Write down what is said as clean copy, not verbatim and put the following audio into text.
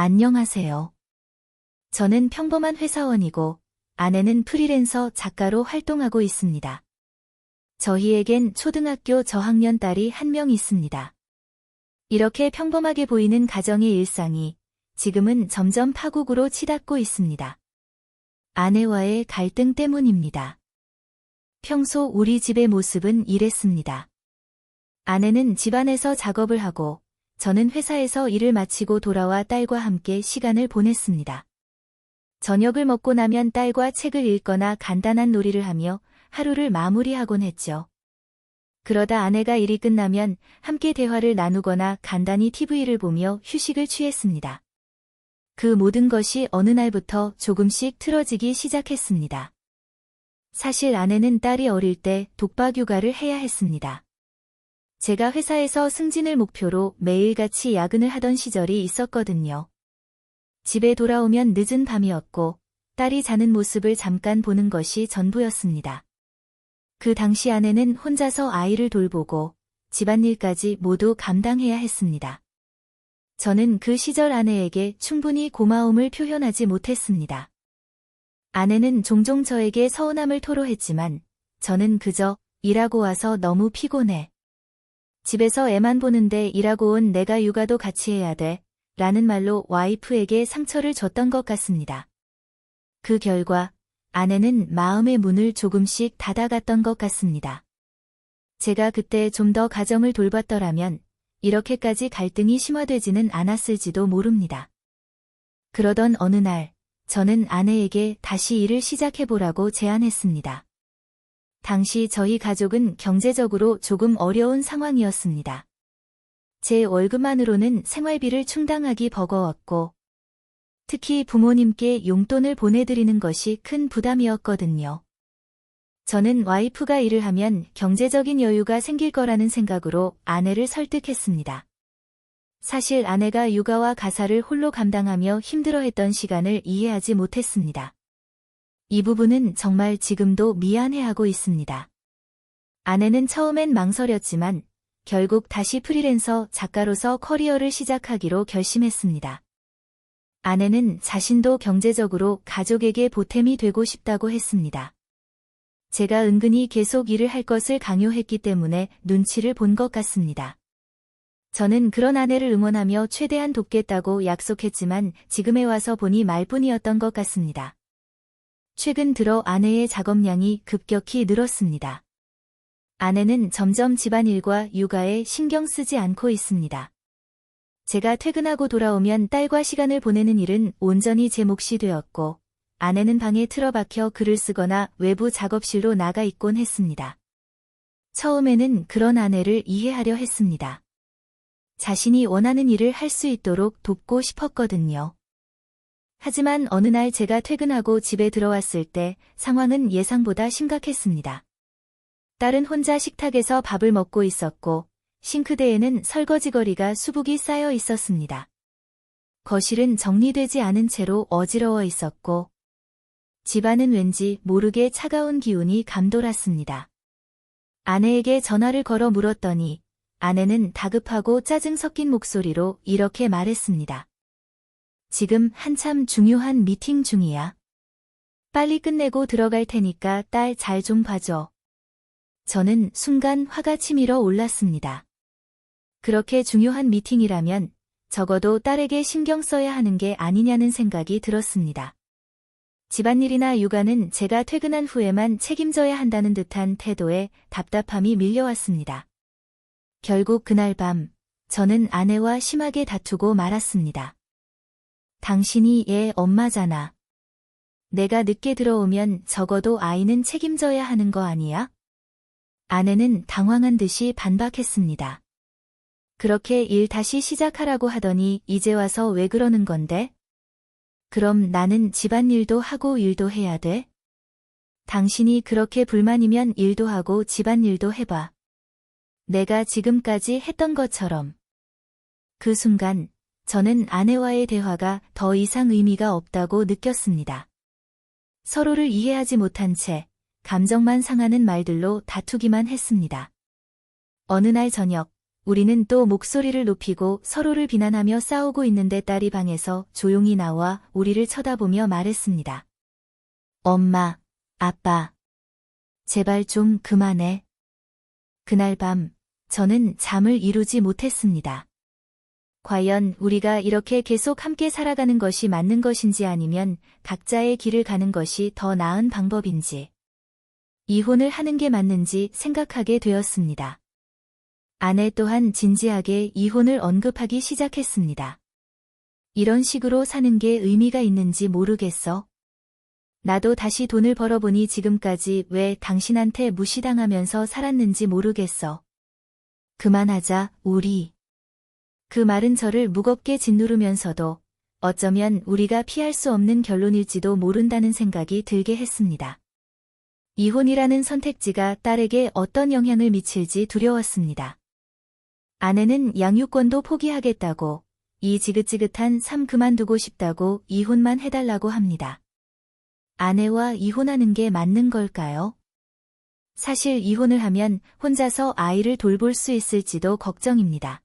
안녕하세요. 저는 평범한 회사원이고 아내는 프리랜서 작가로 활동하고 있습니다. 저희에겐 초등학교 저학년 딸이 한 명 있습니다. 이렇게 평범하게 보이는 가정의 일상이 지금은 점점 파국으로 치닫고 있습니다. 아내와의 갈등 때문입니다. 평소 우리 집의 모습은 이랬습니다. 아내는 집안에서 작업을 하고 저는 회사에서 일을 마치고 돌아와 딸과 함께 시간을 보냈습니다. 저녁을 먹고 나면 딸과 책을 읽거나 간단한 놀이를 하며 하루를 마무리하곤 했죠. 그러다 아내가 일이 끝나면 함께 대화를 나누거나 간단히 TV를 보며 휴식을 취했습니다. 그 모든 것이 어느 날부터 조금씩 틀어지기 시작했습니다. 사실 아내는 딸이 어릴 때 독박 육아를 해야 했습니다. 제가 회사에서 승진을 목표로 매일같이 야근을 하던 시절이 있었거든요. 집에 돌아오면 늦은 밤이었고 딸이 자는 모습을 잠깐 보는 것이 전부였습니다. 그 당시 아내는 혼자서 아이를 돌보고 집안일까지 모두 감당해야 했습니다. 저는 그 시절 아내에게 충분히 고마움을 표현하지 못했습니다. 아내는 종종 저에게 서운함을 토로했지만 저는 그저 일하고 와서 너무 피곤해. 집에서 애만 보는데 일하고 온 내가 육아도 같이 해야 돼. 라는 말로 와이프에게 상처를 줬던 것 같습니다. 그 결과 아내는 마음의 문을 조금씩 닫아갔던 것 같습니다. 제가 그때 좀 더 가정을 돌봤더라면 이렇게까지 갈등이 심화되지는 않았을지도 모릅니다. 그러던 어느 날 저는 아내에게 다시 일을 시작해보라고 제안했습니다. 당시 저희 가족은 경제적으로 조금 어려운 상황이었습니다. 제 월급만으로는 생활비를 충당하기 버거웠고 특히 부모님께 용돈을 보내드리는 것이 큰 부담이었거든요. 저는 와이프가 일을 하면 경제적인 여유가 생길 거라는 생각으로 아내를 설득했습니다. 사실 아내가 육아와 가사를 홀로 감당하며 힘들어했던 시간을 이해하지 못했습니다. 이 부분은 정말 지금도 미안해하고 있습니다. 아내는 처음엔 망설였지만 결국 다시 프리랜서 작가로서 커리어를 시작하기로 결심했습니다. 아내는 자신도 경제적으로 가족에게 보탬이 되고 싶다고 했습니다. 제가 은근히 계속 일을 할 것을 강요했기 때문에 눈치를 본 것 같습니다. 저는 그런 아내를 응원하며 최대한 돕겠다고 약속했지만 지금에 와서 보니 말뿐이었던 것 같습니다. 최근 들어 아내의 작업량이 급격히 늘었습니다. 아내는 점점 집안일과 육아에 신경 쓰지 않고 있습니다. 제가 퇴근하고 돌아오면 딸과 시간을 보내는 일은 온전히 제 몫이 되었고 아내는 방에 틀어박혀 글을 쓰거나 외부 작업실로 나가 있곤 했습니다. 처음에는 그런 아내를 이해하려 했습니다. 자신이 원하는 일을 할 수 있도록 돕고 싶었거든요. 하지만 어느 날 제가 퇴근하고 집에 들어왔을 때 상황은 예상보다 심각했습니다. 딸은 혼자 식탁에서 밥을 먹고 있었고 싱크대에는 설거지거리가 수북이 쌓여 있었습니다. 거실은 정리되지 않은 채로 어지러워 있었고 집안은 왠지 모르게 차가운 기운이 감돌았습니다. 아내에게 전화를 걸어 물었더니 아내는 다급하고 짜증 섞인 목소리로 이렇게 말했습니다. 지금 한참 중요한 미팅 중이야. 빨리 끝내고 들어갈 테니까 딸 잘 좀 봐줘. 저는 순간 화가 치밀어 올랐습니다. 그렇게 중요한 미팅이라면 적어도 딸에게 신경 써야 하는 게 아니냐는 생각이 들었습니다. 집안일이나 육아는 제가 퇴근한 후에만 책임져야 한다는 듯한 태도에 답답함이 밀려왔습니다. 결국 그날 밤 저는 아내와 심하게 다투고 말았습니다. 당신이 얘 엄마잖아. 내가 늦게 들어오면 적어도 아이는 책임져야 하는 거 아니야? 아내는 당황한 듯이 반박했습니다. 그렇게 일 다시 시작하라고 하더니 이제 와서 왜 그러는 건데? 그럼 나는 집안일도 하고 일도 해야 돼? 당신이 그렇게 불만이면 일도 하고 집안일도 해봐. 내가 지금까지 했던 것처럼. 그 순간 저는 아내와의 대화가 더 이상 의미가 없다고 느꼈습니다. 서로를 이해하지 못한 채 감정만 상하는 말들로 다투기만 했습니다. 어느 날 저녁 우리는 또 목소리를 높이고 서로를 비난하며 싸우고 있는데 딸이 방에서 조용히 나와 우리를 쳐다보며 말했습니다. 엄마, 아빠, 제발 좀 그만해. 그날 밤, 저는 잠을 이루지 못했습니다. 과연 우리가 이렇게 계속 함께 살아가는 것이 맞는 것인지 아니면 각자의 길을 가는 것이 더 나은 방법인지, 이혼을 하는 게 맞는지 생각하게 되었습니다. 아내 또한 진지하게 이혼을 언급하기 시작했습니다. 이런 식으로 사는 게 의미가 있는지 모르겠어. 나도 다시 돈을 벌어보니 지금까지 왜 당신한테 무시당하면서 살았는지 모르겠어. 그만하자, 우리. 그 말은 저를 무겁게 짓누르면서도 어쩌면 우리가 피할 수 없는 결론일지도 모른다는 생각이 들게 했습니다. 이혼이라는 선택지가 딸에게 어떤 영향을 미칠지 두려웠습니다. 아내는 양육권도 포기하겠다고, 이 지긋지긋한 삶 그만두고 싶다고 이혼만 해달라고 합니다. 아내와 이혼하는 게 맞는 걸까요? 사실 이혼을 하면 혼자서 아이를 돌볼 수 있을지도 걱정입니다.